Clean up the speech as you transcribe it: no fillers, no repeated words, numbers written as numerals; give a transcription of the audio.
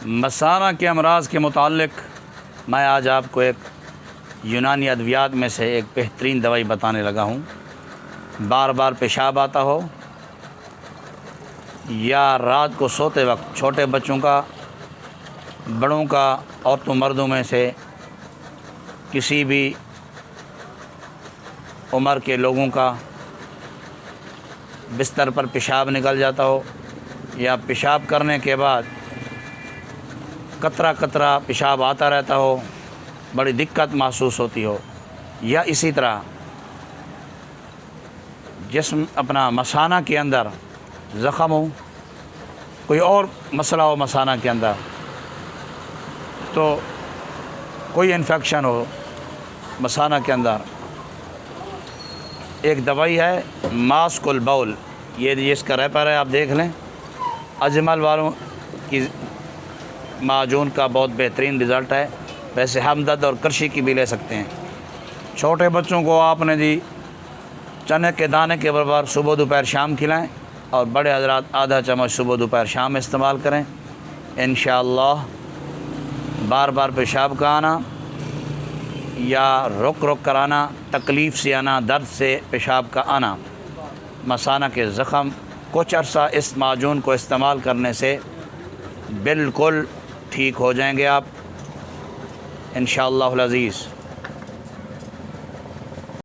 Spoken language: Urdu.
مثانہ کے امراض کے متعلق میں آج آپ کو ایک یونانی ادویات میں سے ایک بہترین دوائی بتانے لگا ہوں۔ بار بار پیشاب آتا ہو یا رات کو سوتے وقت چھوٹے بچوں کا، بڑوں کا، عورتوں مردوں میں سے کسی بھی عمر کے لوگوں کا بستر پر پیشاب نکل جاتا ہو یا پیشاب کرنے کے بعد قطرہ قطرہ پیشاب آتا رہتا ہو، بڑی دقت محسوس ہوتی ہو، یا اسی طرح جسم اپنا مثانہ کے اندر زخم ہو، کوئی اور مسئلہ ہو مثانہ کے اندر، تو کوئی انفیکشن ہو مثانہ کے اندر، ایک دوائی ہے ماسک البول، یہ اس کا ریپر ہے، آپ دیکھ لیں۔ اجمل والوں کی معجون کا بہت بہترین رزلٹ ہے، ویسے ہمدرد اور کرشی کی بھی لے سکتے ہیں۔ چھوٹے بچوں کو آپ نے چنے کے دانے کے برابر صبح دوپہر شام کھلائیں، اور بڑے حضرات آدھا چمچ صبح دوپہر شام استعمال کریں۔ انشاءاللہ بار بار پیشاب کا آنا یا رک کر آنا، تکلیف سے آنا، درد سے پیشاب کا آنا، مثانہ کے زخم کچھ عرصہ اس معجون کو استعمال کرنے سے بالکل ٹھیک ہو جائیں گے آپ انشاءاللہ العزیز۔